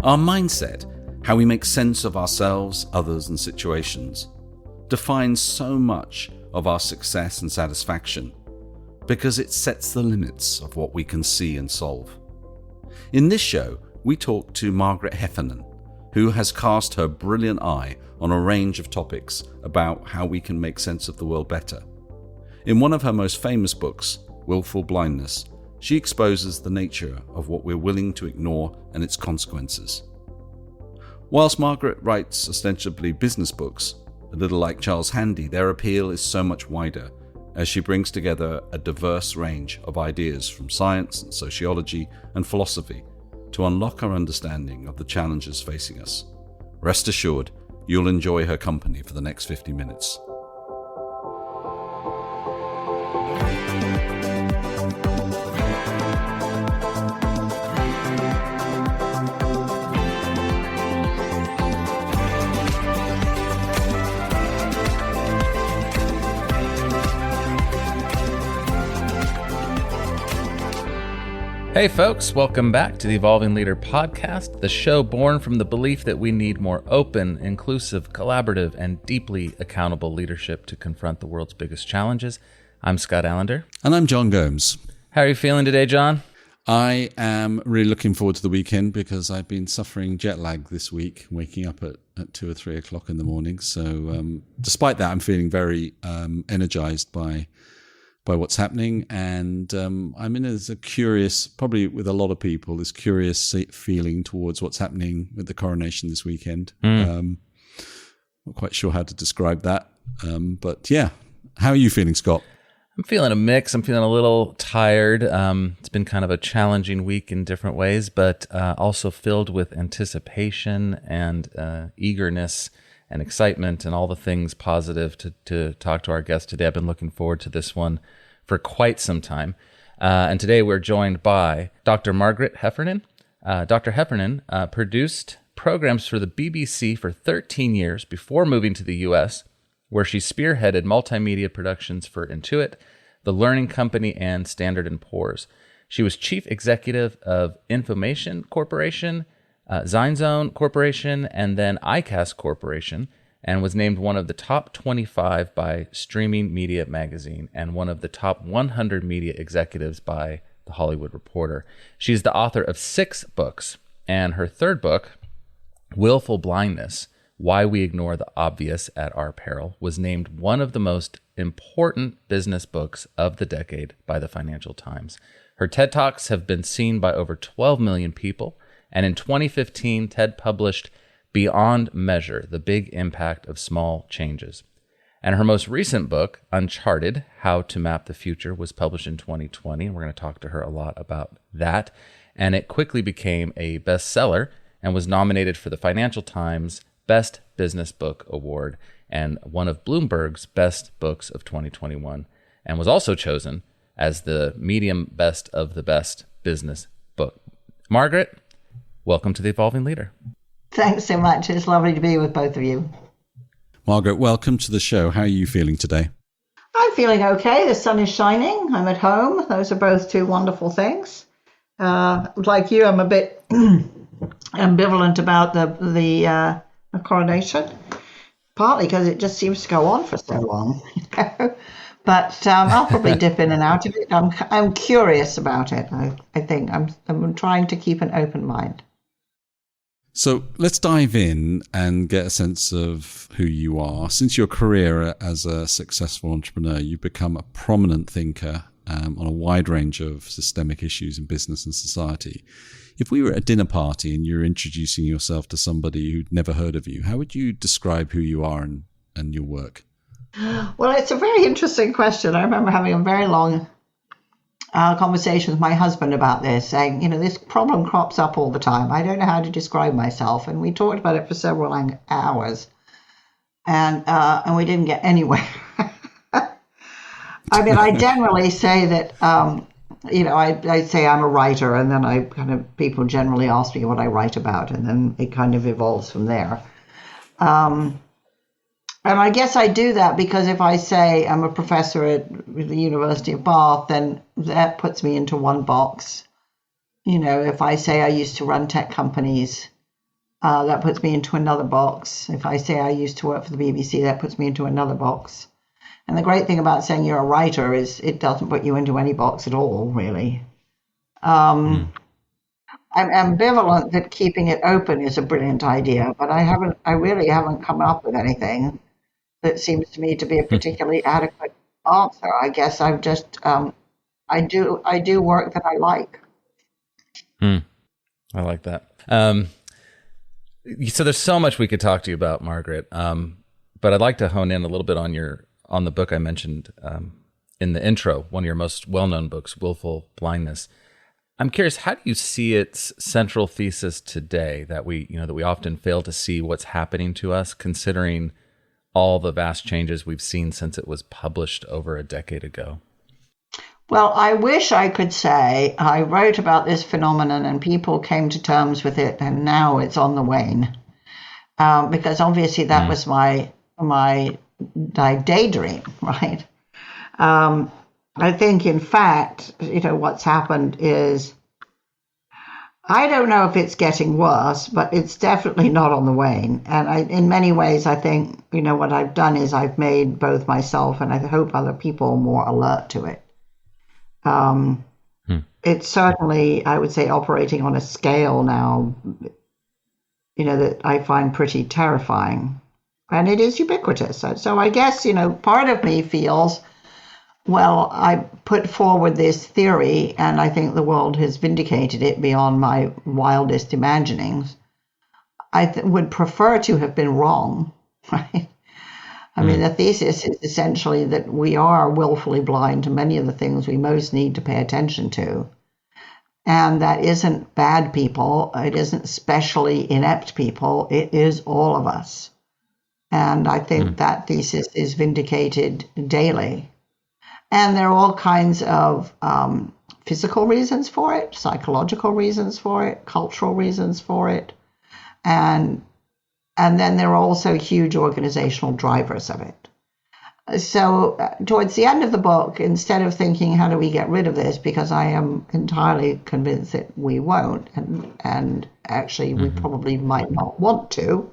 Our mindset, how we make sense of ourselves, others, and situations, defines so much of our success and satisfaction because it sets the limits of what we can see and solve. In this show, we talk to Margaret Heffernan, who has cast her brilliant eye on a range of topics about how we can make sense of the world better. In one of her most famous books, Wilful Blindness, she exposes the nature of what we're willing to ignore and its consequences. Whilst Margaret writes ostensibly business books, a little like Charles Handy, their appeal is so much wider, as she brings together a diverse range of ideas from science and sociology and philosophy to unlock our understanding of the challenges facing us. Rest assured, you'll enjoy her company for the next 50 minutes. Hey folks, welcome back to the Evolving Leader Podcast, the show born from the belief that we need more open, inclusive, collaborative, and deeply accountable leadership to confront the world's biggest challenges. I'm Scott Allender. And I'm John Gomes. How are you feeling today, John? I am really looking forward to the weekend because I've been suffering jet lag this week, waking up at 2 or 3 o'clock in the morning. So despite that, I'm feeling very energized by what's happening, and I'm in as a curious, probably with a lot of people, this curious feeling towards what's happening with the coronation this weekend. Not quite sure how to describe that, but yeah. How are you feeling, Scott? I'm feeling a mix. I'm feeling a little tired. It's been kind of a challenging week in different ways, but also filled with anticipation and eagerness and excitement and all the things positive to talk to our guest today. I've been looking forward to this one for quite some time. And today we're joined by Dr. Margaret Heffernan. Dr. Heffernan produced programs for the BBC for 13 years before moving to the US, where she spearheaded multimedia productions for Intuit, The Learning Company, and Standard & Poor's. She was chief executive of Information Corporation, ZineZone Corporation, and then iCast Corporation, and was named one of the top 25 by Streaming Media Magazine and one of the top 100 media executives by The Hollywood Reporter. She's the author of 6 books, and her third book, Wilful Blindness, Why We Ignore the Obvious at Our Peril, was named one of the most important business books of the decade by the Financial Times. Her TED Talks have been seen by over 12 million people, and in 2015, TED published Beyond Measure, The Big Impact of Small Changes. And her most recent book, Uncharted, How to Map the Future, was published in 2020, and we're going to talk to her a lot about that. And it quickly became a bestseller and was nominated for the Financial Times Best Business Book Award and one of Bloomberg's Best Books of 2021, and was also chosen as the Medium Best of the Best Business Book. Margaret, welcome to The Evolving Leader. Thanks so much. It's lovely to be with both of you. Margaret, welcome to the show. How are you feeling today? I'm feeling okay. The sun is shining. I'm at home. Those are both two wonderful things. Like you, I'm a bit ambivalent about the coronation, partly because it just seems to go on for so long. But I'll probably dip in and out of it. I'm curious about it. I think I'm trying to keep an open mind. So let's dive in and get a sense of who you are. Since your career as a successful entrepreneur, you've become a prominent thinker on a wide range of systemic issues in business and society. If we were at a dinner party and you're introducing yourself to somebody who'd never heard of you, how would you describe who you are and your work? Well, it's a very interesting question. I remember having a very long conversation with my husband about this, saying, this problem crops up all the time. I don't know how to describe myself. And we talked about it for several hours, and we didn't get anywhere. I mean, I generally say that, I say I'm a writer, and then people generally ask me what I write about, and then it kind of evolves from there. And I guess I do that because if I say I'm a professor at the University of Bath, then that puts me into one box. If I say I used to run tech companies, That puts me into another box. If I say I used to work for the BBC, that puts me into another box. And the great thing about saying you're a writer is it doesn't put you into any box at all, really. I'm ambivalent that keeping it open is a brilliant idea, but I really haven't come up with anything that seems to me to be a particularly adequate answer. I guess I've just, I do work that I like. I like that. So there's so much we could talk to you about, Margaret. But I'd like to hone in a little bit on the book I mentioned in the intro, one of your most well-known books, Wilful Blindness. I'm curious, how do you see its central thesis today that we often fail to see what's happening to us, considering all the vast changes we've seen since it was published over a decade ago? Well, I wish I could say I wrote about this phenomenon and people came to terms with it and now it's on the wane. Because obviously that was my daydream, right? I think, in fact, what's happened is, I don't know if it's getting worse, but it's definitely not on the wane. And in many ways, I think, what I've done is I've made both myself and I hope other people more alert to it. It's certainly, I would say, operating on a scale now, that I find pretty terrifying. And it is ubiquitous. So I guess, part of me feels, well, I put forward this theory and I think the world has vindicated it beyond my wildest imaginings. I would prefer to have been wrong, right? I mean, the thesis is essentially that we are willfully blind to many of the things we most need to pay attention to. And that isn't bad people. It isn't specially inept people. It is all of us. And I think that thesis is vindicated daily. And there are all kinds of physical reasons for it, psychological reasons for it, cultural reasons for it. And then there are also huge organizational drivers of it. So towards the end of the book, instead of thinking, how do we get rid of this? Because I am entirely convinced that we won't. And actually, we probably might not want to.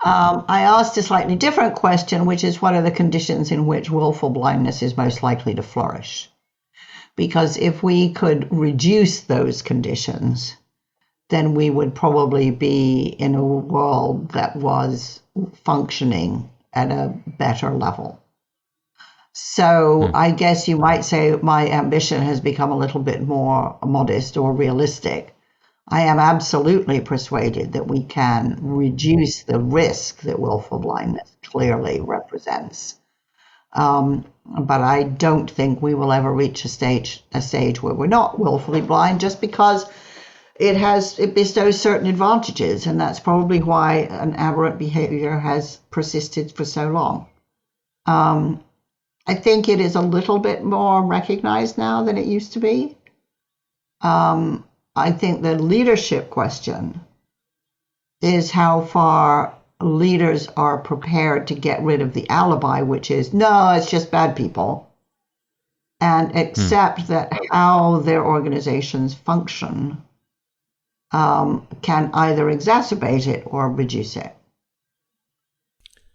I asked a slightly different question, which is, what are the conditions in which willful blindness is most likely to flourish? Because if we could reduce those conditions, then we would probably be in a world that was functioning at a better level. So I guess you might say my ambition has become a little bit more modest or realistic. I am absolutely persuaded that we can reduce the risk that willful blindness clearly represents. But I don't think we will ever reach a stage where we're not willfully blind, just because it bestows certain advantages, and that's probably why an aberrant behavior has persisted for so long. I think it is a little bit more recognized now than it used to be. I think the leadership question is how far leaders are prepared to get rid of the alibi, which is, no, it's just bad people, and accept that how their organizations function can either exacerbate it or reduce it.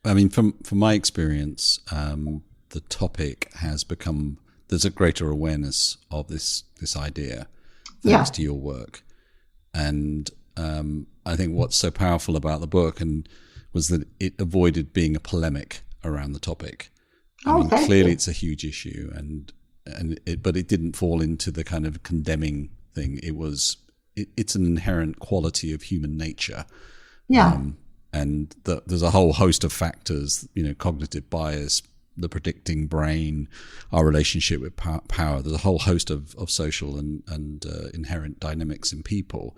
I mean, from my experience, the topic has become, there's a greater awareness of this idea thanks to your work. And I think what's so powerful about the book was that it avoided being a polemic around the topic. I mean, clearly it's a huge issue, but it didn't fall into the kind of condemning thing. It's an inherent quality of human nature. Yeah. And there's a whole host of factors, cognitive bias, the predicting brain, our relationship with power. There's a whole host of social and inherent dynamics in people.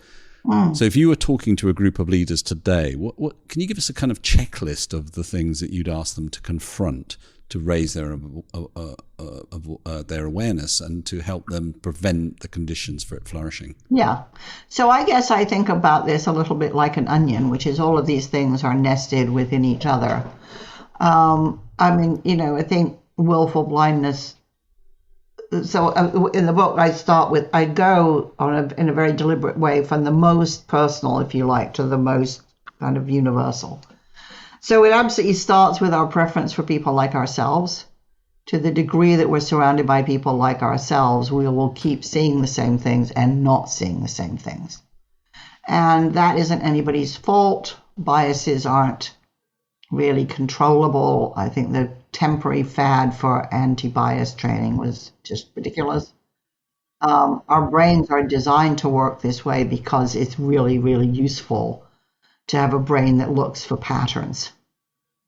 So if you were talking to a group of leaders today, what can you give us a kind of checklist of the things that you'd ask them to confront, to raise their awareness and to help them prevent the conditions for it flourishing? Yeah. So I guess I think about this a little bit like an onion, which is all of these things are nested within each other. I think willful blindness in the book, I go in a very deliberate way from the most personal, if you like, to the most kind of universal. So it absolutely starts with our preference for people like ourselves. To the degree that we're surrounded by people like ourselves, we will keep seeing the same things and not seeing the same things. And that isn't anybody's fault. Biases aren't really controllable. I think the temporary fad for anti-bias training was just ridiculous. Our brains are designed to work this way because it's really, really useful to have a brain that looks for patterns.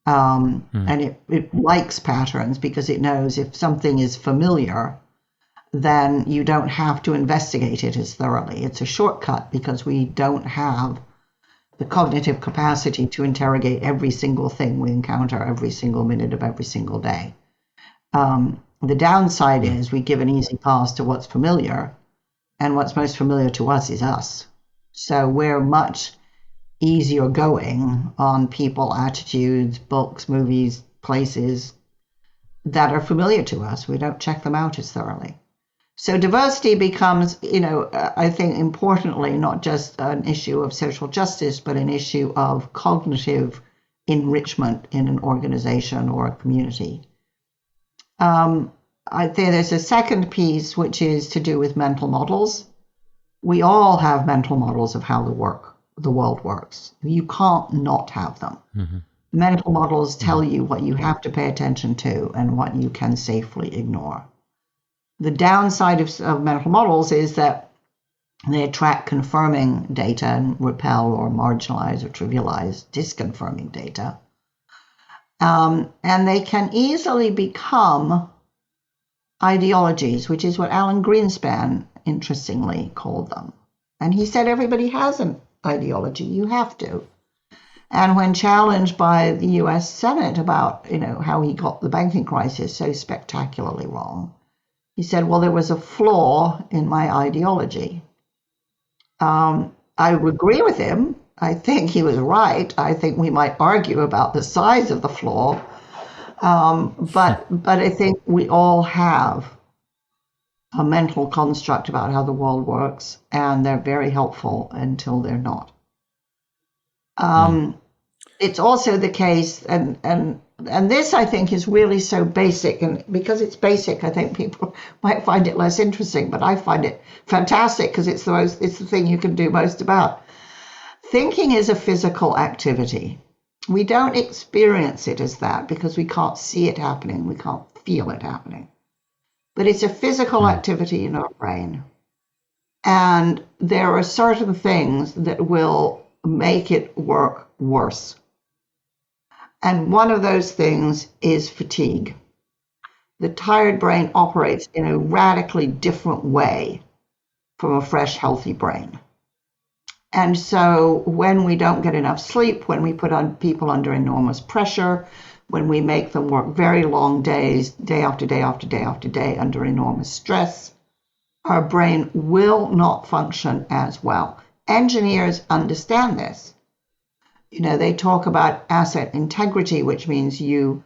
And it likes patterns because it knows if something is familiar, then you don't have to investigate it as thoroughly. It's a shortcut because we don't have the cognitive capacity to interrogate every single thing we encounter every single minute of every single day. The downside is we give an easy pass to what's familiar, and what's most familiar to us is us. So we're much easier going on people, attitudes, books, movies, places that are familiar to us. We don't check them out as thoroughly. So diversity becomes, I think importantly, not just an issue of social justice, but an issue of cognitive enrichment in an organization or a community. I think there's a second piece, which is to do with mental models. We all have mental models of how the world works. You can't not have them. Mm-hmm. Mental models tell you what you have to pay attention to and what you can safely ignore. The downside of mental models is that they attract confirming data and repel or marginalize or trivialize disconfirming data. And they can easily become ideologies, which is what Alan Greenspan interestingly called them. And he said everybody has an ideology. You have to. And when challenged by the US Senate about, how he got the banking crisis so spectacularly wrong, he said, well, there was a flaw in my ideology. I agree with him. I think he was right. I think we might argue about the size of the flaw. But I think we all have a mental construct about how the world works, and they're very helpful until they're not. It's also the case, and this I think is really so basic, and because it's basic, I think people might find it less interesting, but I find it fantastic because it's the thing you can do most about. Thinking is a physical activity. We don't experience it as that because we can't see it happening, we can't feel it happening. But it's a physical activity in our brain. And there are certain things that will make it work worse. And one of those things is fatigue. The tired brain operates in a radically different way from a fresh, healthy brain. And so when we don't get enough sleep, when we put on people under enormous pressure, when we make them work very long days, day after day after day after day under enormous stress, our brain will not function as well. Engineers understand this. They talk about asset integrity, which means you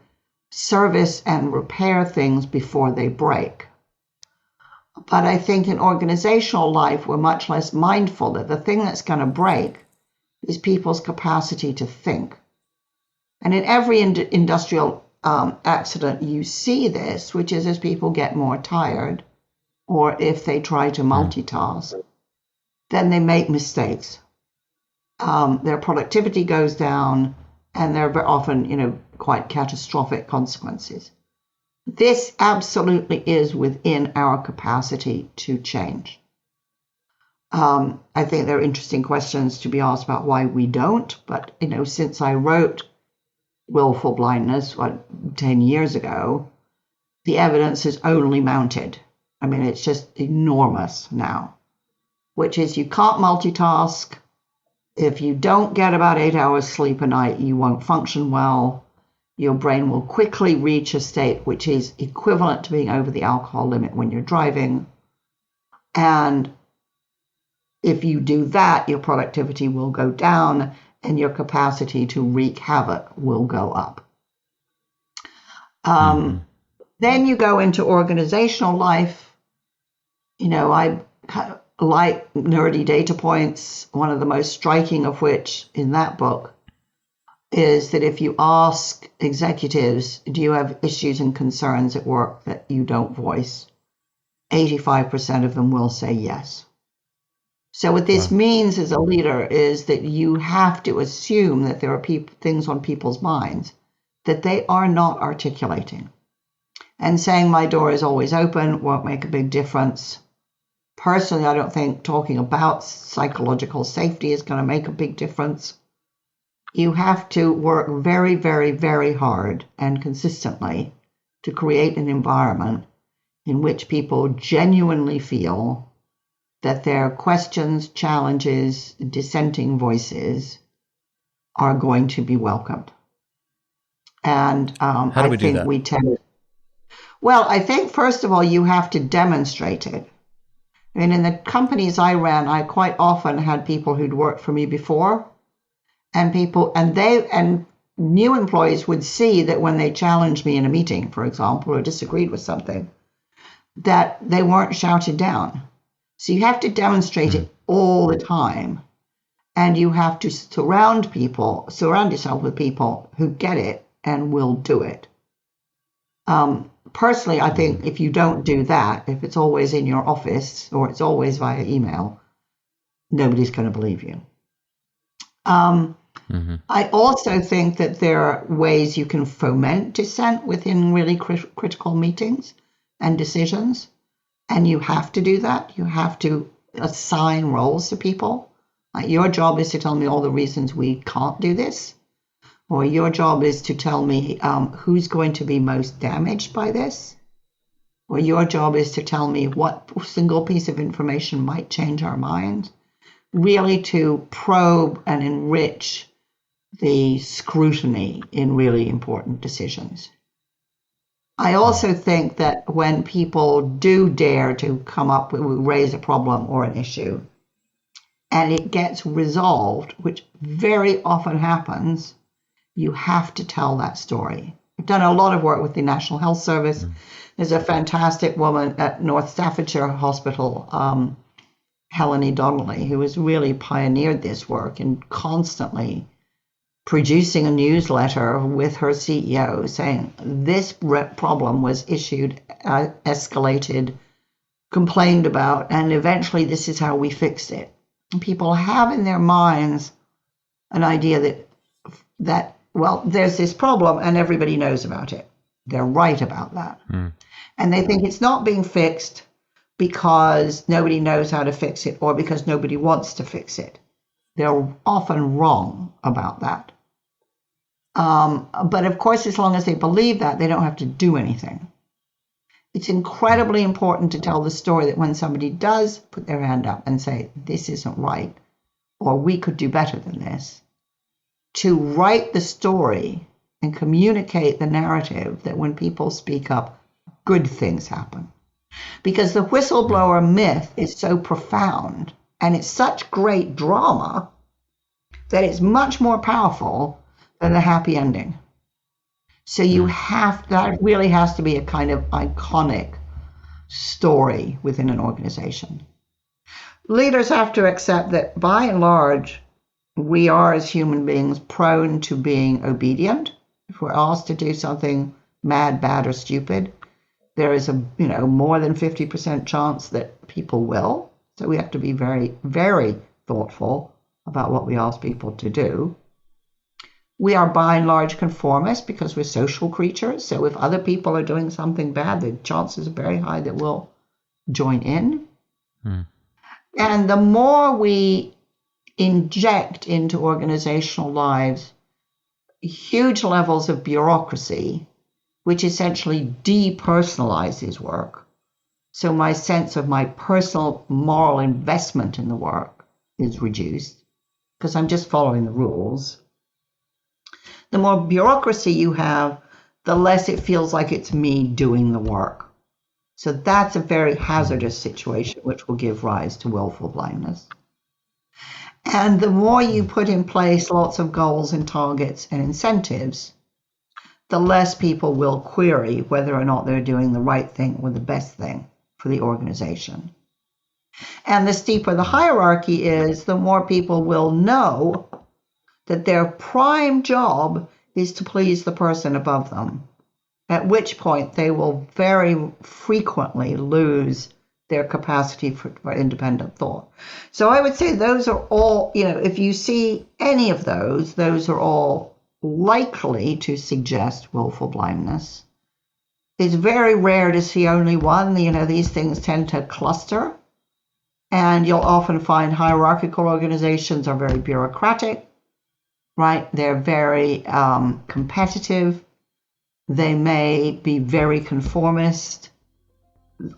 service and repair things before they break. But I think in organizational life, we're much less mindful that the thing that's going to break is people's capacity to think. And in every industrial accident, you see this, which is as people get more tired, or if they try to multitask, then they make mistakes. Their productivity goes down, and there are very often, quite catastrophic consequences. This absolutely is within our capacity to change. I think there are interesting questions to be asked about why we don't, but, since I wrote Wilful Blindness, 10 years ago, the evidence has only mounted. I mean, it's just enormous now, which is you can't multitask. If you don't get about 8 hours sleep a night, you won't function well. Your brain will quickly reach a state which is equivalent to being over the alcohol limit when you're driving. And if you do that, your productivity will go down and your capacity to wreak havoc will go up. Then you go into organizational life, I kind of like nerdy data points. One of the most striking of which in that book is that if you ask executives, do you have issues and concerns at work that you don't voice? 85% of them will say yes. So what this means as a leader is that you have to assume that there are things on people's minds that they are not articulating. And saying my door is always open won't make a big difference. Personally, I don't think talking about psychological safety is going to make a big difference. You have to work very, very, very hard and consistently to create an environment in which people genuinely feel that their questions, challenges, dissenting voices are going to be welcomed. And how do we do that? We tend. Well, I think first of all you have to demonstrate it. I mean, in the companies I ran, I quite often had people who'd worked for me before, and new employees would see that when they challenged me in a meeting, for example, or disagreed with something, that they weren't shouted down. So you have to demonstrate it all the time. And you have to surround yourself with people who get it and will do it. Personally, I think if you don't do that, if it's always in your office or it's always via email, nobody's going to believe you. I also think that there are ways you can foment dissent within really critical meetings and decisions. And you have to do that. You have to assign roles to people. Like your job is to tell me all the reasons we can't do this. Or your job is to tell me who's going to be most damaged by this. Or your job is to tell me what single piece of information might change our mind. Really to probe and enrich the scrutiny in really important decisions. I also think that when people do dare to raise a problem or an issue, and it gets resolved, which very often happens, you have to tell that story. I've done a lot of work with the National Health Service. There's a fantastic woman at North Staffordshire Hospital, Helen E. Donnelly, who has really pioneered this work and constantly producing a newsletter with her CEO saying this problem was issued, escalated, complained about, and eventually this is how we fixed it. And people have in their minds an idea that well, there's this problem and everybody knows about it. They're right about that. And they think it's not being fixed because nobody knows how to fix it or because nobody wants to fix it. They're often wrong about that. But of course, as long as they believe that, they don't have to do anything. It's incredibly important to tell the story that when somebody does put their hand up and say, this isn't right, or we could do better than this, to write the story and communicate the narrative that when people speak up, good things happen. Because the whistleblower myth is so profound and it's such great drama that it's much more powerful than a happy ending. So that really has to be a kind of iconic story within an organization. Leaders have to accept that by and large, we are as human beings prone to being obedient. If we're asked to do something mad, bad, or stupid, there is a more than 50% chance that people will. So we have to be very, very thoughtful about what we ask people to do. We are by and large conformists because we're social creatures. So if other people are doing something bad, the chances are very high that we'll join in. And the more we inject into organizational lives huge levels of bureaucracy, which essentially depersonalizes work. So my sense of my personal moral investment in the work is reduced because I'm just following the rules. The more bureaucracy you have, the less it feels like it's me doing the work. So that's a very hazardous situation, which will give rise to willful blindness. And the more you put in place lots of goals and targets and incentives, the less people will query whether or not they're doing the right thing or the best thing for the organization. And the steeper the hierarchy is, the more people will know that their prime job is to please the person above them, at which point they will very frequently lose their capacity for independent thought. So I would say those are all, if you see any of those are all likely to suggest willful blindness. It's very rare to see only one. These things tend to cluster. And you'll often find hierarchical organizations are very bureaucratic, right? They're very competitive. They may be very conformist.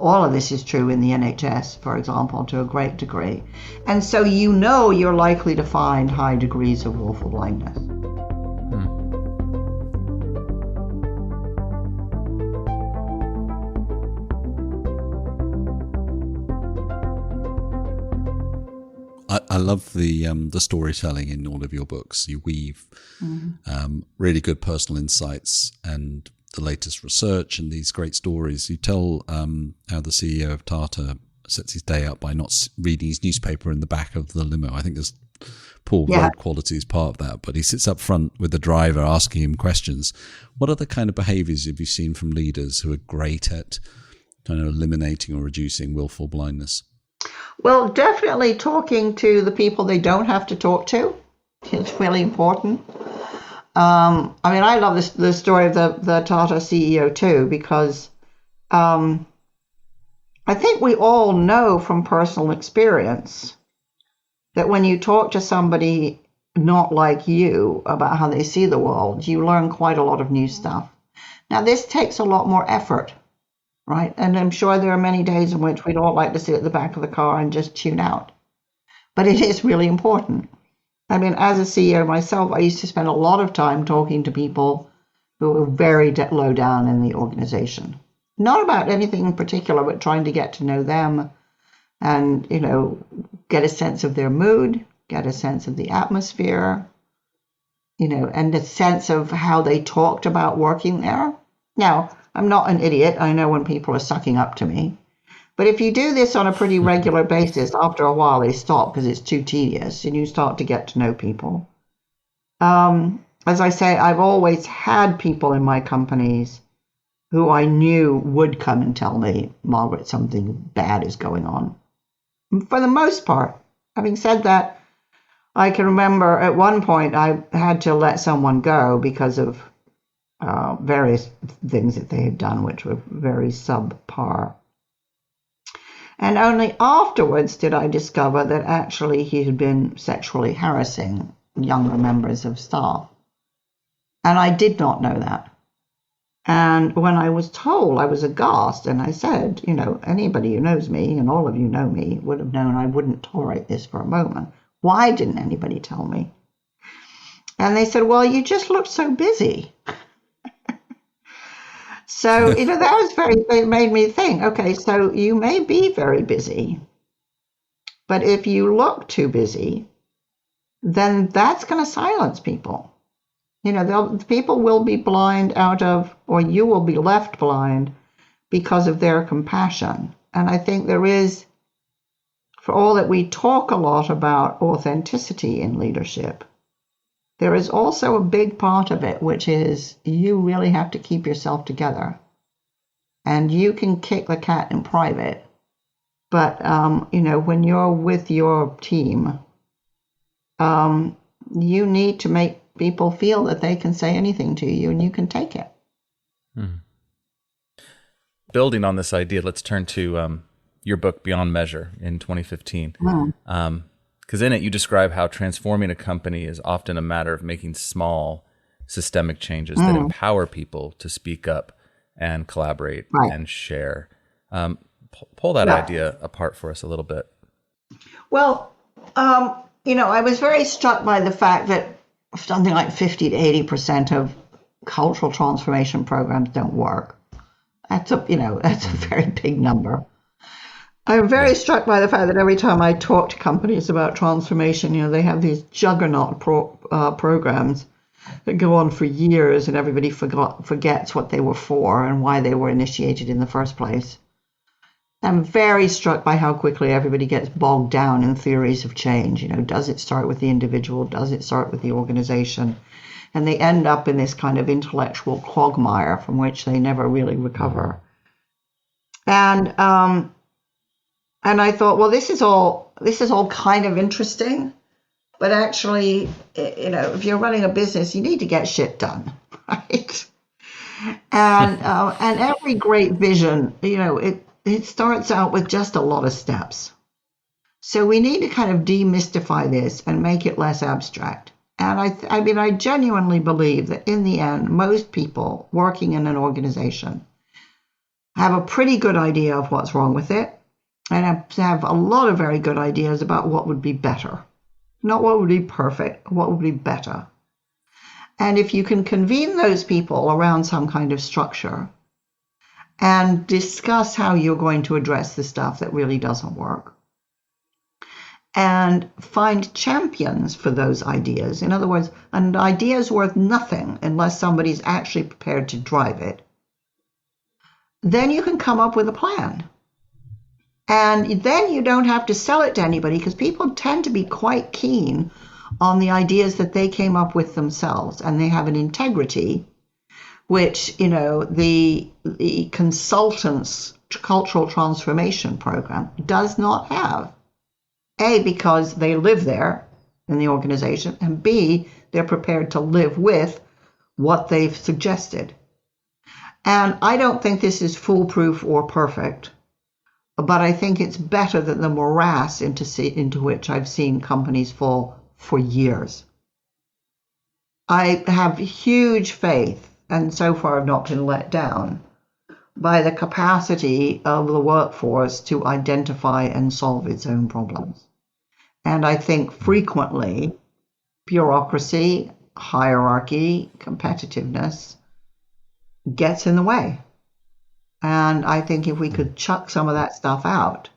All of this is true in the NHS, for example, to a great degree. And so you're likely to find high degrees of willful blindness. I love the storytelling in all of your books. You weave really good personal insights and the latest research and these great stories. You tell how the CEO of Tata sets his day up by not reading his newspaper in the back of the limo. I think there's poor road quality is part of that, but he sits up front with the driver asking him questions. What other kind of behaviours have you seen from leaders who are great at kind of eliminating or reducing willful blindness? Well, definitely talking to the people they don't have to talk to. It's really important. I love the story of the Tata CEO too, because I think we all know from personal experience that when you talk to somebody not like you about how they see the world, you learn quite a lot of new stuff. Now, this takes a lot more effort, right? And I'm sure there are many days in which we'd all like to sit at the back of the car and just tune out. But it is really important. As a CEO myself, I used to spend a lot of time talking to people who were very low down in the organization. Not about anything in particular, but trying to get to know them and, get a sense of their mood, get a sense of the atmosphere, and a sense of how they talked about working there. Now, I'm not an idiot. I know when people are sucking up to me. But if you do this on a pretty regular basis, after a while they stop because it's too tedious and you start to get to know people. As I say, I've always had people in my companies who I knew would come and tell me, Margaret, something bad is going on. For the most part. Having said that, I can remember at one point I had to let someone go because of various things that they had done which were very subpar. And only afterwards did I discover that actually he had been sexually harassing younger members of staff. And I did not know that. And when I was told, I was aghast, and I said, anybody who knows me, and all of you know me, would have known I wouldn't tolerate this for a moment. Why didn't anybody tell me? And they said, well, you just looked so busy. So, it made me think, okay, so you may be very busy, but if you look too busy, then that's going to silence people. People will be blind or you will be left blind because of their compassion. And I think there is, for all that we talk a lot about authenticity in leadership, there is also a big part of it, which is you really have to keep yourself together. And you can kick the cat in private. But, when you're with your team, you need to make people feel that they can say anything to you and you can take it. Building on this idea, let's turn to your book, Beyond Measure, in 2015. Because in it, you describe how transforming a company is often a matter of making small systemic changes that empower people to speak up and collaborate and share. Pull that idea apart for us a little bit. Well, I was very struck by the fact that something like 50 to 80% of cultural transformation programs don't work. That's a very big number. I'm very struck by the fact that every time I talk to companies about transformation, they have these juggernaut programs that go on for years, and everybody forgets what they were for and why they were initiated in the first place. I'm very struck by how quickly everybody gets bogged down in theories of change. Does it start with the individual? Does it start with the organization? And they end up in this kind of intellectual quagmire from which they never really recover. And I thought, well, this is all kind of interesting, but actually, if you're running a business, you need to get shit done, right? And every great vision, it starts out with just a lot of steps. So we need to kind of demystify this and make it less abstract. And I genuinely believe that in the end, most people working in an organization have a pretty good idea of what's wrong with it, and have a lot of very good ideas about what would be better. Not what would be perfect, what would be better. And if you can convene those people around some kind of structure and discuss how you're going to address the stuff that really doesn't work, and find champions for those ideas. In other words, an idea is worth nothing unless somebody's actually prepared to drive it. Then you can come up with a plan. And then you don't have to sell it to anybody, because people tend to be quite keen on the ideas that they came up with themselves, and they have an integrity which, the consultant's cultural transformation program does not have. A, because they live there in the organization, and B, they're prepared to live with what they've suggested. And I don't think this is foolproof or perfect, but I think it's better than the morass into which I've seen companies fall for years. I have huge faith, and so far I've not been let down, by the capacity of the workforce to identify and solve its own problems. And I think frequently bureaucracy, hierarchy, competitiveness gets in the way. And I think if we could chuck some of that stuff out,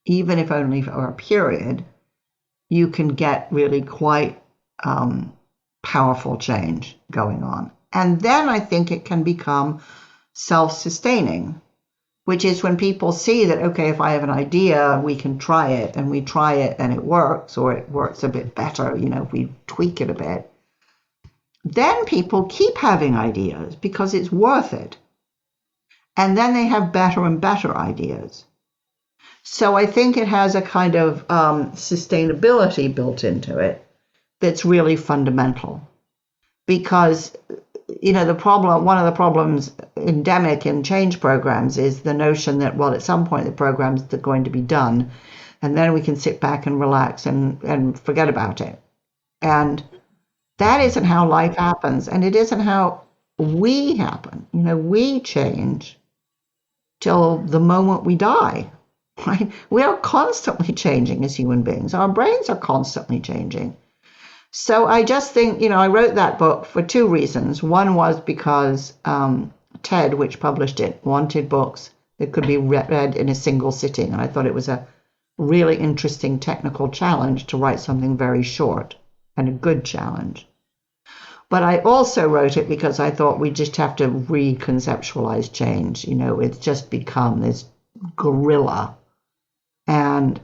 even if only for a period, you can get really quite powerful change going on. And then I think it can become self-sustaining, which is when people see that, okay, if I have an idea, we can try it, and we try it and it works, or it works a bit better, if we tweak it a bit. Then people keep having ideas because it's worth it. And then they have better and better ideas. So I think it has a kind of sustainability built into it that's really fundamental. Because one of the problems endemic in change programs is the notion that, well, at some point the programs are going to be done, and then we can sit back and relax and forget about it. And that isn't how life happens, and it isn't how we happen. We change till the moment we die. Right? We are constantly changing as human beings. Our brains are constantly changing. So I just think, I wrote that book for two reasons. One was because TED, which published it, wanted books that could be read in a single sitting. And I thought it was a really interesting technical challenge to write something very short, and a good challenge. But I also wrote it because I thought we just have to reconceptualize change. It's just become this gorilla. And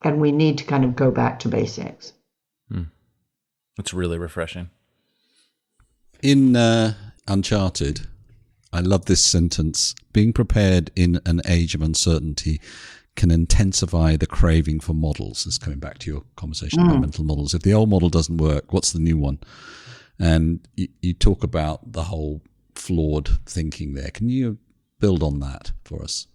we need to kind of go back to basics. It's really refreshing. In Uncharted, I love this sentence: being prepared in an age of uncertainty can intensify the craving for models. This is coming back to your conversation about mental models. If the old model doesn't work, what's the new one? And you talk about the whole flawed thinking there. Can you build on that for us?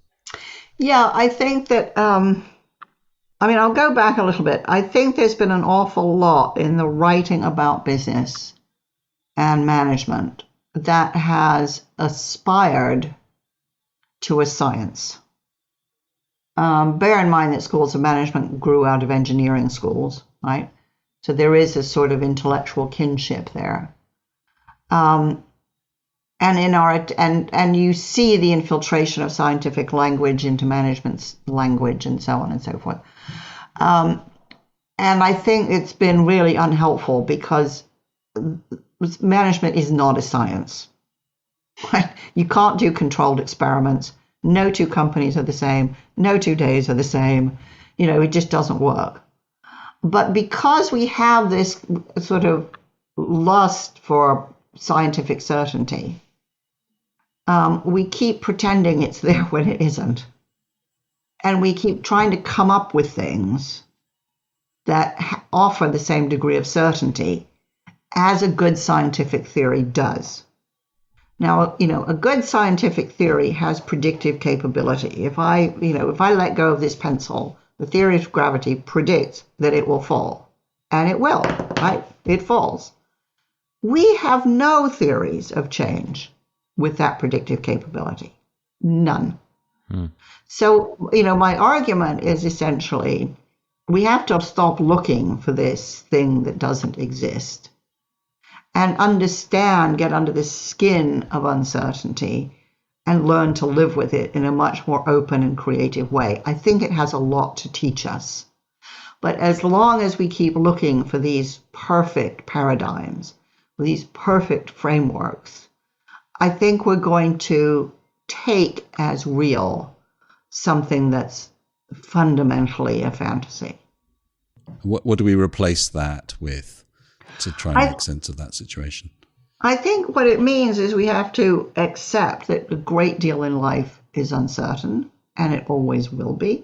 Yeah, I think that, I'll go back a little bit. I think there's been an awful lot in the writing about business and management that has aspired to a science. Bear in mind that schools of management grew out of engineering schools, right? So there is a sort of intellectual kinship there. And you see the infiltration of scientific language into management language and so on and so forth. And I think it's been really unhelpful because management is not a science. Right? You can't do controlled experiments. No two companies are the same. No 2 days are the same. It just doesn't work. But because we have this sort of lust for scientific certainty, we keep pretending it's there when it isn't. And we keep trying to come up with things that offer the same degree of certainty as a good scientific theory does. Now, a good scientific theory has predictive capability. If I let go of this pencil, the theory of gravity predicts that it will fall. And it will, right? It falls. We have no theories of change with that predictive capability. None. So, my argument is essentially we have to stop looking for this thing that doesn't exist and get under the skin of uncertainty and learn to live with it in a much more open and creative way. I think it has a lot to teach us. But as long as we keep looking for these perfect paradigms, these perfect frameworks, I think we're going to take as real something that's fundamentally a fantasy. What do we replace that with to try and make sense of that situation? I think what it means is we have to accept that a great deal in life is uncertain, and it always will be.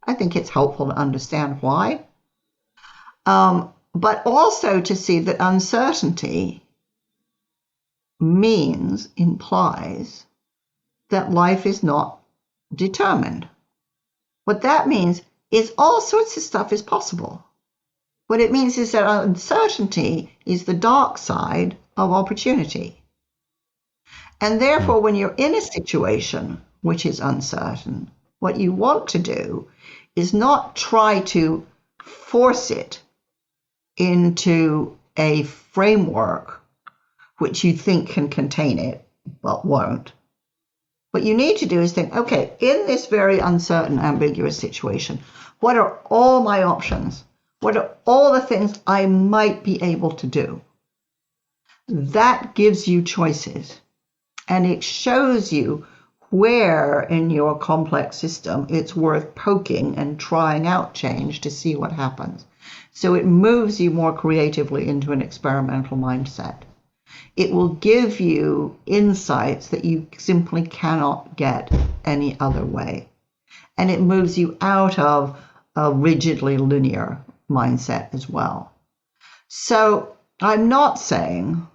I think it's helpful to understand why. But also to see that uncertainty implies that life is not determined. What that means is all sorts of stuff is possible. What it means is that uncertainty is the dark side of opportunity. And therefore, when you're in a situation which is uncertain, what you want to do is not try to force it into a framework which you think can contain it, but won't. What you need to do is think, okay, in this very uncertain, ambiguous situation, what are all my options? What are all the things I might be able to do? That gives you choices, and it shows you where in your complex system it's worth poking and trying out change to see what happens. So it moves you more creatively into an experimental mindset. It will give you insights that you simply cannot get any other way. And it moves you out of a rigidly linear mindset as well. So I'm not saying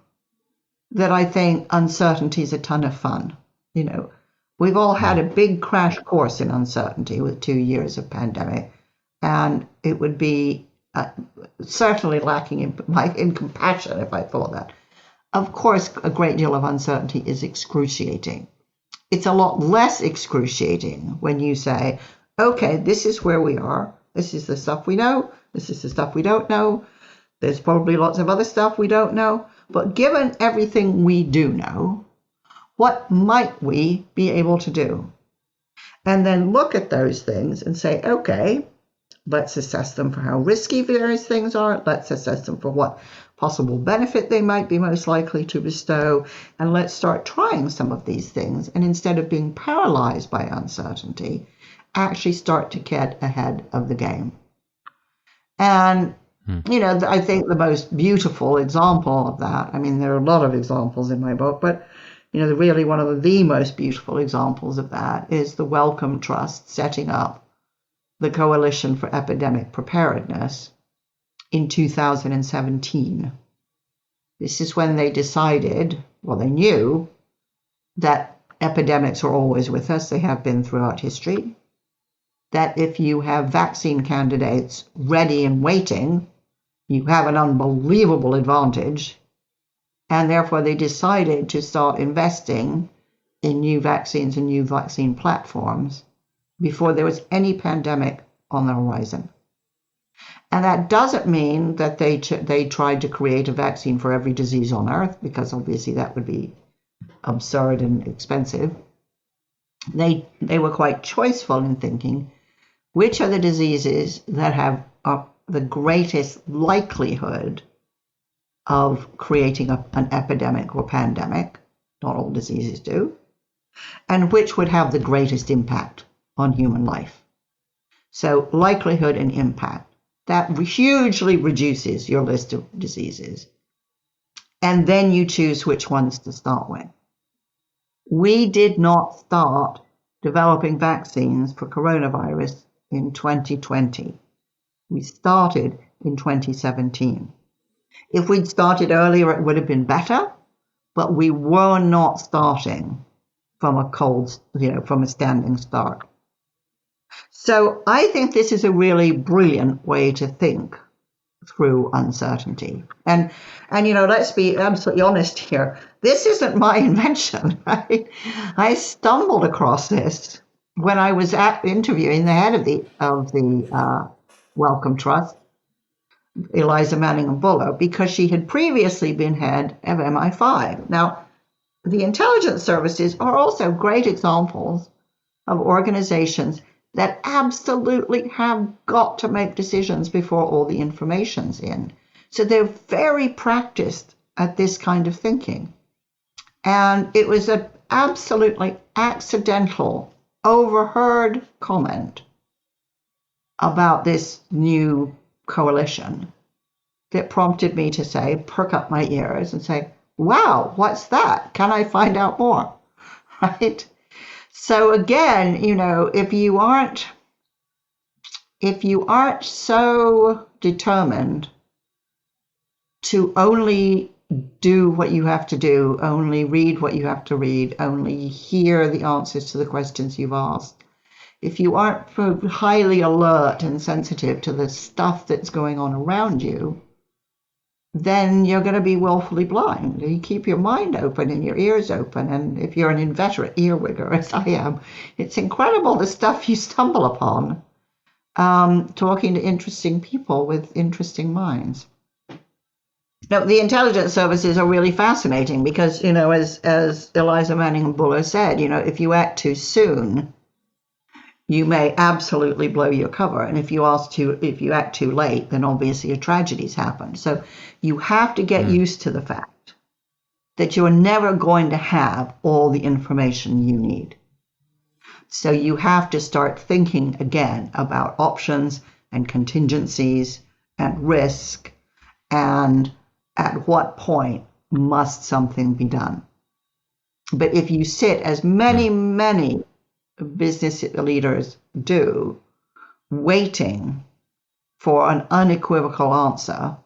that I think uncertainty is a ton of fun. We've all had a big crash course in uncertainty with 2 years of pandemic, and it would be certainly lacking in compassion if I thought that. Of course, a great deal of uncertainty is excruciating. It's a lot less excruciating when you say, okay, this is where we are. This is the stuff we know. This is the stuff we don't know. There's probably lots of other stuff we don't know. But given everything we do know, what might we be able to do? And then look at those things and say, okay, let's assess them for how risky various things are. Let's assess them for what possible benefit they might be most likely to bestow. And let's start trying some of these things. And instead of being paralyzed by uncertainty, actually start to get ahead of the game. And, I think the most beautiful example of that, there are a lot of examples in my book, but, really one of the most beautiful examples of that is the Wellcome Trust setting up the Coalition for Epidemic Preparedness in 2017. This is when they decided, they knew that epidemics are always with us. They have been throughout history. That if you have vaccine candidates ready and waiting, you have an unbelievable advantage. And therefore they decided to start investing in new vaccines and new vaccine platforms before there was any pandemic on the horizon. And that doesn't mean that they tried to create a vaccine for every disease on Earth, because obviously that would be absurd and expensive. They were quite choiceful in thinking, which are the diseases that have the greatest likelihood of creating an epidemic or pandemic? Not all diseases do. and which would have the greatest impact on human life. So likelihood and impact, that hugely reduces your list of diseases. And then you choose which ones to start with. We did not start developing vaccines for coronavirus in 2020. We started in 2017. If we'd started earlier, it would have been better, but we were not starting from a standing start. So I think this is a really brilliant way to think through uncertainty. And let's be absolutely honest here. This isn't my invention, right? I stumbled across this when I was interviewing the head of the Wellcome Trust, Eliza Manningham Buller, because she had previously been head of MI5. Now, the intelligence services are also great examples of organizations that absolutely have got to make decisions before all the information's in. So they're very practiced at this kind of thinking. And it was an absolutely accidental, overheard comment about this new coalition that prompted me to perk up my ears and say, wow, what's that? Can I find out more? Right? So again, if you aren't so determined to only do what you have to do, only read what you have to read, only hear the answers to the questions you've asked, if you aren't highly alert and sensitive to the stuff that's going on around you, then you're going to be willfully blind. You keep your mind open and your ears open. And if you're an inveterate earwigger, as I am, it's incredible the stuff you stumble upon talking to interesting people with interesting minds. Now, the intelligence services are really fascinating because, as Eliza Manningham Buller said, if you act too soon, you may absolutely blow your cover. And if you act too late, then obviously a tragedy's happened. So you have to get used to the fact that you're never going to have all the information you need. So you have to start thinking again about options and contingencies and risk and at what point must something be done. But if you sit, as many business leaders do, waiting for an unequivocal answer,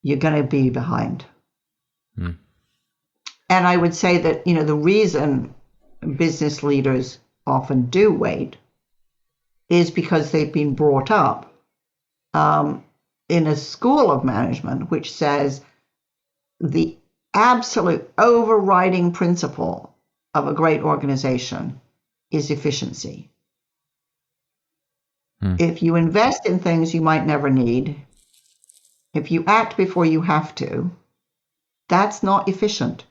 you're going to be behind. And I would say that, the reason business leaders often do wait is because they've been brought up in a school of management which says the absolute overriding principle of a great organization is efficiency. If you invest in things you might never need, if you act before you have to, that's not efficient.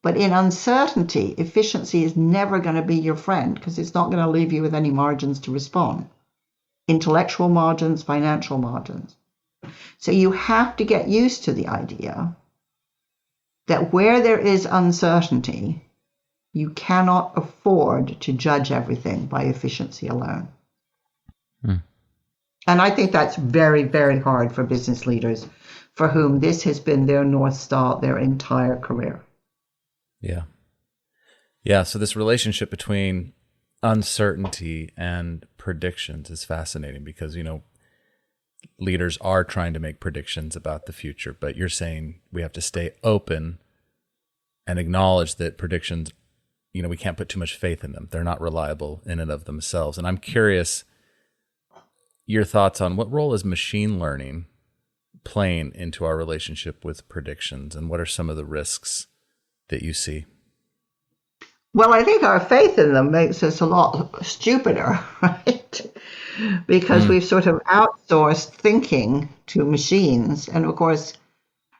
But in uncertainty, efficiency is never going to be your friend because it's not going to leave you with any margins to respond. Intellectual margins, financial margins. So you have to get used to the idea that where there is uncertainty, you cannot afford to judge everything by efficiency alone. And I think that's very, very hard for business leaders for whom this has been their North Star their entire career. Yeah. So this relationship between uncertainty and predictions is fascinating because, leaders are trying to make predictions about the future, but you're saying we have to stay open and acknowledge that predictions, we can't put too much faith in them. They're not reliable in and of themselves. And I'm curious your thoughts on what role is machine learning playing into our relationship with predictions, and what are some of the risks that you see? Well, I think our faith in them makes us a lot stupider, right? Because we've sort of outsourced thinking to machines. And of course,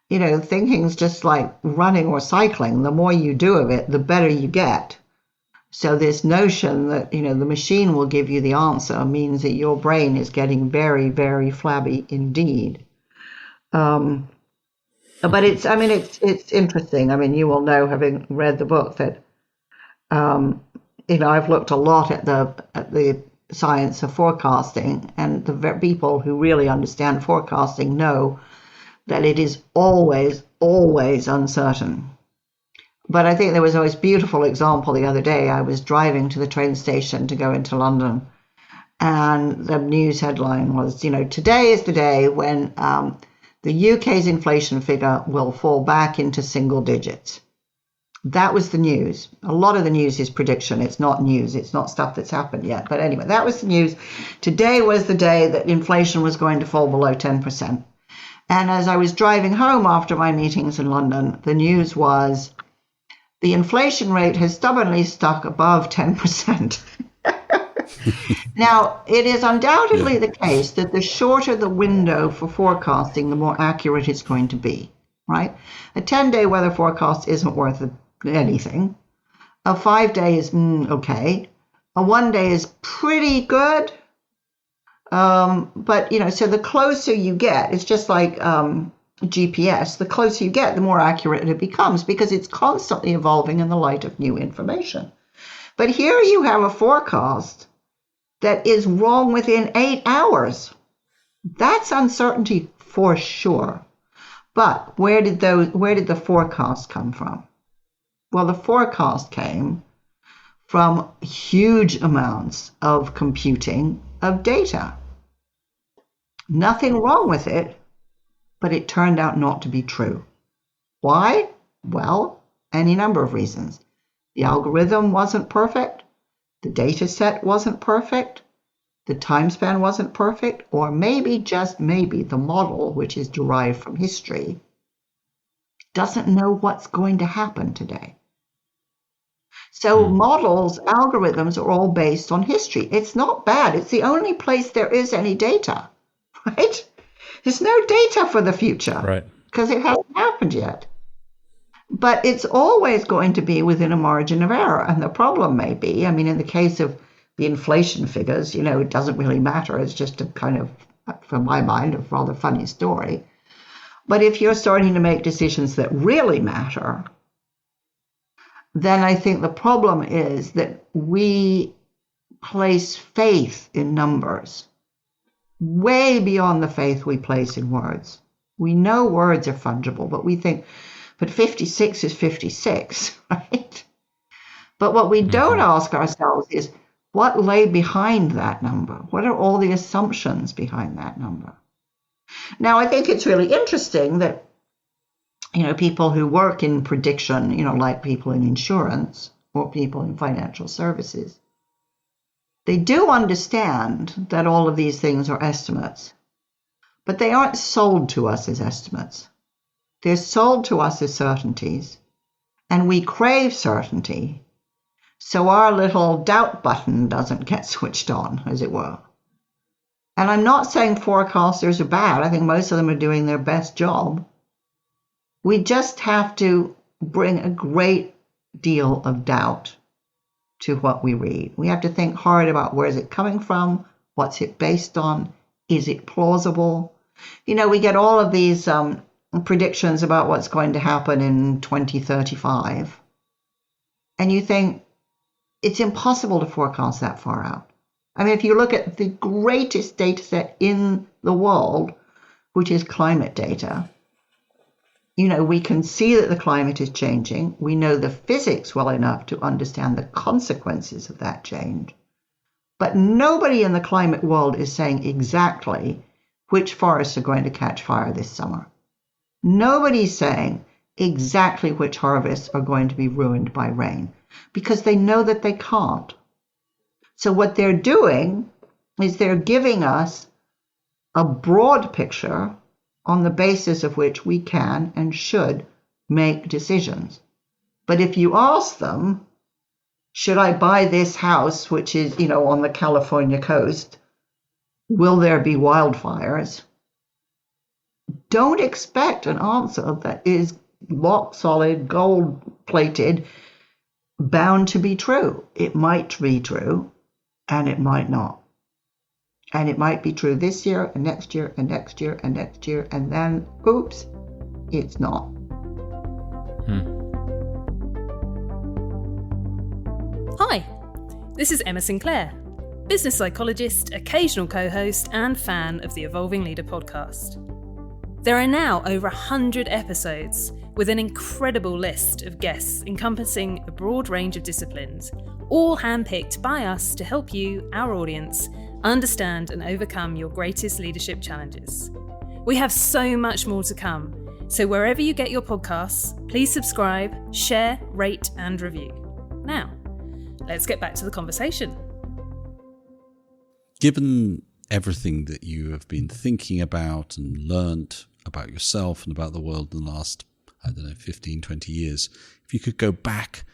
thinking's just like running or cycling. The more you do of it, the better you get. So this notion that, the machine will give you the answer means that your brain is getting very, very flabby indeed. But it's interesting. I mean, you will know, having read the book, that I've looked a lot at the science of forecasting, and the people who really understand forecasting know that it is always, always uncertain. But I think there was a most beautiful example the other day. I was driving to the train station to go into London, and the news headline was, today is the day when the UK's inflation figure will fall back into single digits. That was the news. A lot of the news is prediction. It's not news. It's not stuff that's happened yet. But anyway, that was the news. Today was the day that inflation was going to fall below 10%. And as I was driving home after my meetings in London, the news was the inflation rate has stubbornly stuck above 10%. Now, it is undoubtedly the case that the shorter the window for forecasting, the more accurate it's going to be, right? A 10-day weather forecast isn't worth anything. A 5-day is okay. A 1-day is pretty good. But, so the closer you get, it's just like GPS, the closer you get, the more accurate it becomes, because it's constantly evolving in the light of new information. But here you have a forecast that is wrong within 8 hours. That's uncertainty for sure. But where did the forecast come from? Well, the forecast came from huge amounts of computing of data. Nothing wrong with it, but it turned out not to be true. Why? Well, any number of reasons. The algorithm wasn't perfect. The data set wasn't perfect. The time span wasn't perfect. Or maybe, just maybe, the model, which is derived from history, doesn't know what's going to happen today. So models, algorithms are all based on history. It's not bad. It's the only place there is any data, right? There's no data for the future, right? Because it hasn't happened yet. But it's always going to be within a margin of error. And the problem may be, in the case of the inflation figures, it doesn't really matter. It's just a kind of, from my mind, a rather funny story. But if you're starting to make decisions that really matter, then I think the problem is that we place faith in numbers way beyond the faith we place in words. We know words are fungible, but we think, but 56 is 56, right? But what we don't ask ourselves is, what lay behind that number? What are all the assumptions behind that number? Now, I think it's really interesting that, people who work in prediction, like people in insurance or people in financial services, they do understand that all of these things are estimates, but they aren't sold to us as estimates. They're sold to us as certainties, and we crave certainty, so our little doubt button doesn't get switched on, as it were. And I'm not saying forecasters are bad. I think most of them are doing their best job. We just have to bring a great deal of doubt to what we read. We have to think hard about, where is it coming from? What's it based on? Is it plausible? We get all of these predictions about what's going to happen in 2035. And you think, it's impossible to forecast that far out. If you look at the greatest data set in the world, which is climate data, we can see that the climate is changing. We know the physics well enough to understand the consequences of that change. But nobody in the climate world is saying exactly which forests are going to catch fire this summer. Nobody's saying exactly which harvests are going to be ruined by rain, because they know that they can't. So what they're doing is they're giving us a broad picture on the basis of which we can and should make decisions. But if you ask them, should I buy this house, which is, on the California coast? Will there be wildfires? Don't expect an answer that is rock solid, gold plated, bound to be true. It might be true, and it might not. And it might be true this year, and next year, and next year, and next year, and then, oops, it's not. Hi, this is Emma Sinclair, business psychologist, occasional co-host and fan of the Evolving Leader podcast. There are now over 100 episodes with an incredible list of guests encompassing a broad range of disciplines, all handpicked by us to help you, our audience, understand and overcome your greatest leadership challenges. We have so much more to come, so wherever you get your podcasts, please subscribe, share, rate and review. Now, let's get back to the conversation. Given everything that you have been thinking about and learnt about yourself and about the world in the last, 15, 20 years, if you could go back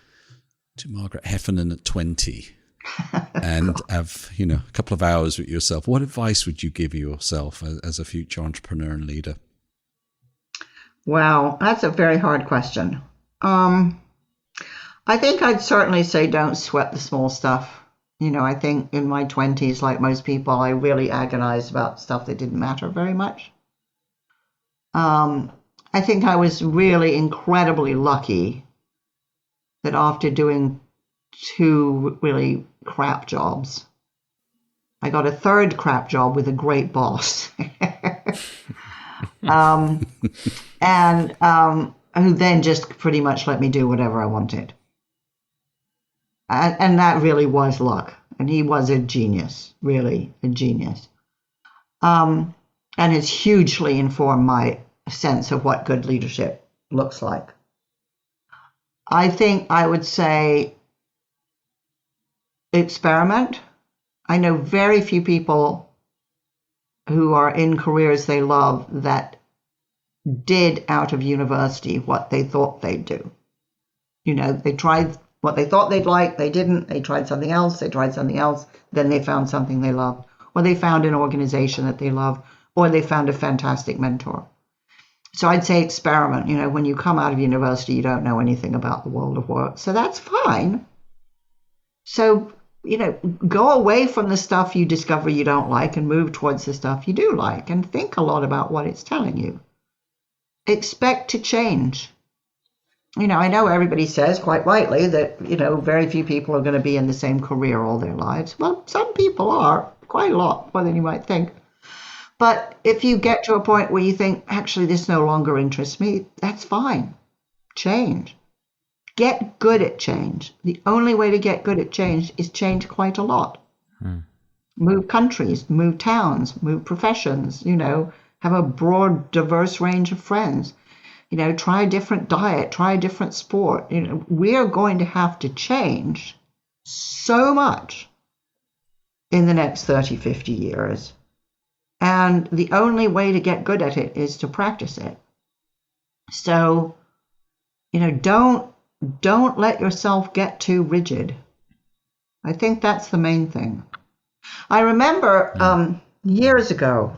to Margaret Heffernan at 20 and have, a couple of hours with yourself, what advice would you give yourself as a future entrepreneur and leader? Wow, that's a very hard question. I think I'd certainly say don't sweat the small stuff. I think in my 20s, like most people, I really agonized about stuff that didn't matter very much. I think I was really incredibly lucky that after doing 2 really crap jobs, I got a 3rd crap job with a great boss. And who then just pretty much let me do whatever I wanted. And that really was luck. And he was a genius, really a genius. And has hugely informed my sense of what good leadership looks like. I think I would say experiment. I know very few people who are in careers they love that did out of university what they thought they'd do. They tried what they thought they'd like, they didn't, they tried something else, then they found something they loved, or they found an organization that they loved, or they found a fantastic mentor. So I'd say experiment. When you come out of university, you don't know anything about the world of work, so that's fine. So, go away from the stuff you discover you don't like and move towards the stuff you do like, and think a lot about what it's telling you. Expect to change. I know everybody says quite rightly that, very few people are going to be in the same career all their lives. Well, some people are, quite a lot more than you might think. But if you get to a point where you think, actually, this no longer interests me, that's fine. Change. Get good at change. The only way to get good at change is change quite a lot. Move countries, move towns, move professions, have a broad, diverse range of friends. Try a different diet, try a different sport. We are going to have to change so much in the next 30, 50 years. And the only way to get good at it is to practice it. So, don't let yourself get too rigid. I think that's the main thing. I remember years ago,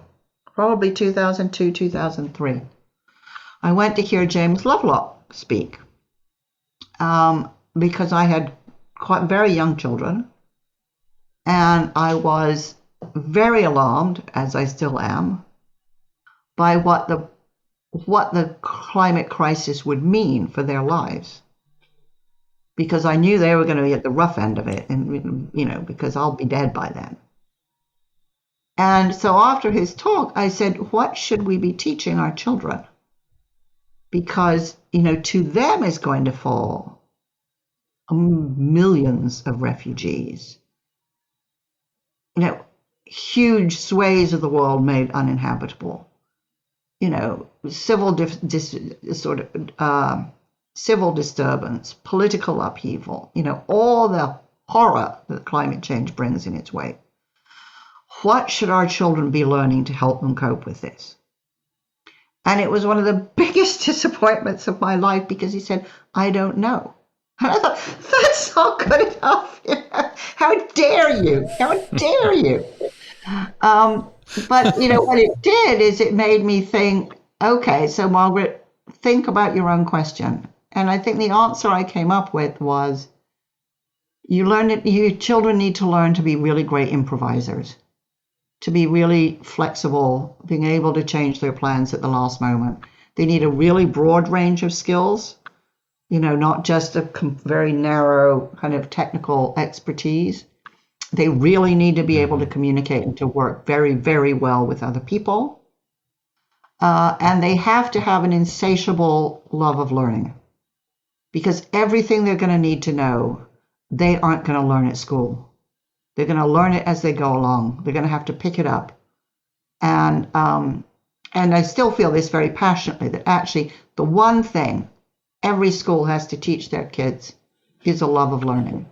probably 2002, 2003, I went to hear James Lovelock speak because I had very young children, and I was very alarmed, as I still am, by what the climate crisis would mean for their lives, because I knew they were going to be at the rough end of it, and because I'll be dead by then. And so after his talk, I said, what should we be teaching our children? Because, to them is going to fall millions of refugees. Huge swathes of the world made uninhabitable. Civil disturbance, political upheaval. All the horror that climate change brings in its wake. What should our children be learning to help them cope with this? And it was one of the biggest disappointments of my life, because he said, I don't know. And I thought, that's not good enough. How dare you? How dare you? But, what it did is it made me think, okay, so Margaret, think about your own question. And I think the answer I came up with was, your children need to learn to be really great improvisers, to be really flexible, being able to change their plans at the last moment. They need a really broad range of skills, not just a very narrow kind of technical expertise. They really need to be able to communicate and to work very, very well with other people. And they have to have an insatiable love of learning, because everything they're going to need to know, they aren't going to learn at school. They're going to learn it as they go along. They're going to have to pick it up. And I still feel this very passionately, that actually the one thing every school has to teach their kids is a love of learning.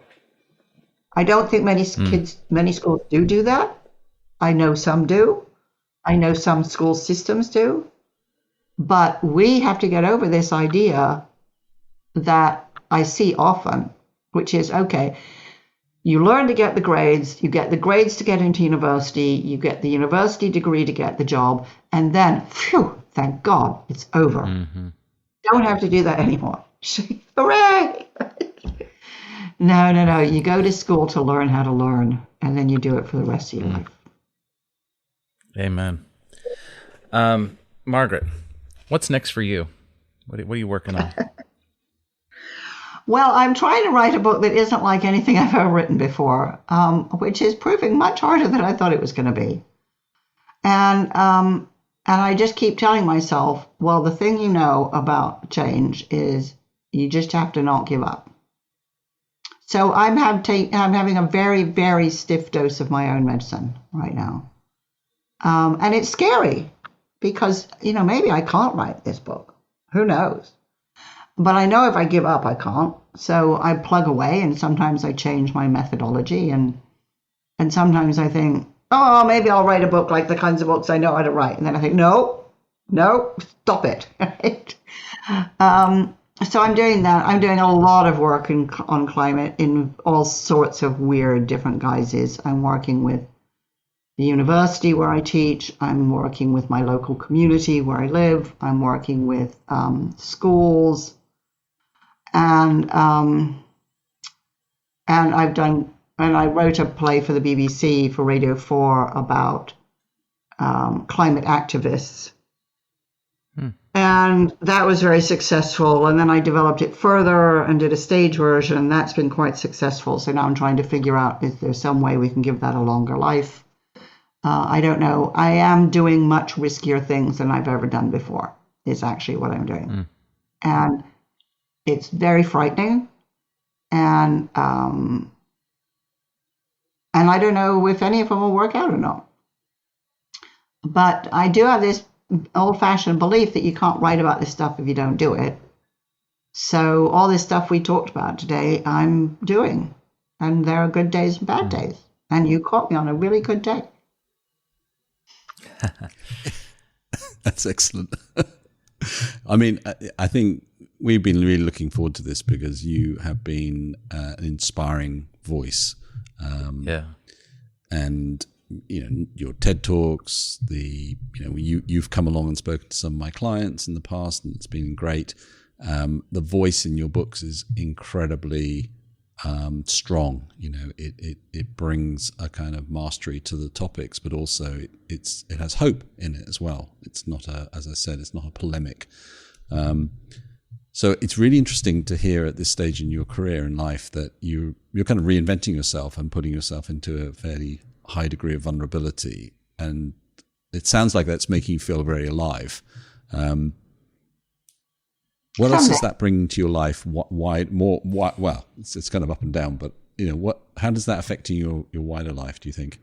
I don't think many schools do that. I know some do. I know some school systems do. But we have to get over this idea that I see often, which is, okay, you learn to get the grades, you get the grades to get into university, you get the university degree to get the job, and then, phew, thank God, it's over. Mm-hmm. Don't have to do that anymore. Hooray! No. You go to school to learn how to learn, and then you do it for the rest of your life. Amen. Margaret, what's next for you? What are you working on? Well, I'm trying to write a book that isn't like anything I've ever written before, which is proving much harder than I thought it was going to be. And I just keep telling myself, well, the thing you know about change is you just have to not give up. So I'm having a very, very stiff dose of my own medicine right now. And it's scary because, maybe I can't write this book. Who knows? But I know if I give up, I can't. So I plug away, and sometimes I change my methodology. And sometimes I think, oh, maybe I'll write a book like the kinds of books I know how to write. And then I think, no, stop it. Right? So I'm doing that. I'm doing a lot of work on climate in all sorts of weird different guises. I'm working with the university where I teach. I'm working with my local community where I live. I'm working with schools. And I wrote a play for the BBC, for Radio 4, about climate activists. And that was very successful. And then I developed it further and did a stage version, and that's been quite successful. So now I'm trying to figure out if there's some way we can give that a longer life. I don't know. I am doing much riskier things than I've ever done before, is actually what I'm doing. And it's very frightening. And I don't know if any of them will work out or not. But I do have this old-fashioned belief that you can't write about this stuff if you don't do it. So all this stuff we talked about today, I'm doing. And there are good days and bad days. And you caught me on a really good day. That's excellent. I mean, I think we've been really looking forward to this because you have been an inspiring voice. And your TED Talks, you've come along and spoken to some of my clients in the past, and it's been great. The voice in your books is incredibly strong. It brings a kind of mastery to the topics, but also it has hope in it as well. It's not as I said, it's not a polemic. So it's really interesting to hear at this stage in your career and life that you're kind of reinventing yourself and putting yourself into a fairly high degree of vulnerability, and it sounds like that's making you feel very alive. What else is that bringing to your life? Well, it's kind of up and down, but how does that affect your wider life, do you think?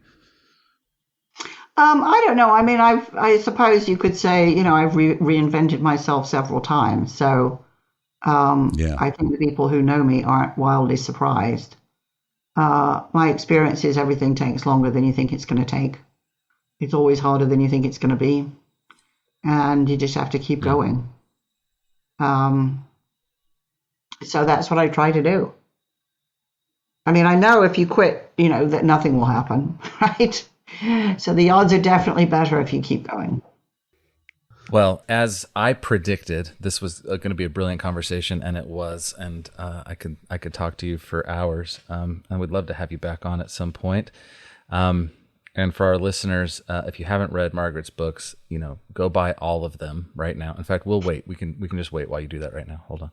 I don't know. I mean, I suppose you could say, I've reinvented myself several times. So I think the people who know me aren't wildly surprised. My experience is everything takes longer than you think it's going to take. It's always harder than you think it's going to be. And you just have to keep going. So that's what I try to do. I mean, I know if you quit, that nothing will happen, right? So the odds are definitely better if you keep going. Well, as I predicted, this was going to be a brilliant conversation, and it was. And I could talk to you for hours. I would love to have you back on at some point. I And for our listeners, if you haven't read Margaret's books, go buy all of them right now. In fact, we'll wait. We can just wait while you do that right now. Hold on.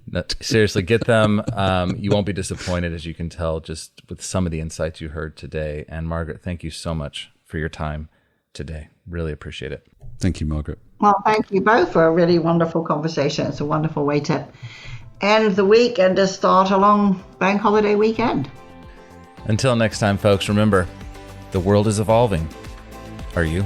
No, seriously, get them. You won't be disappointed, as you can tell, just with some of the insights you heard today. And Margaret, thank you so much for your time today. Really appreciate it. Thank you, Margaret. Well, thank you both for a really wonderful conversation. It's a wonderful way to end the week and to start a long bank holiday weekend. Until next time, folks, remember, the world is evolving. Are you?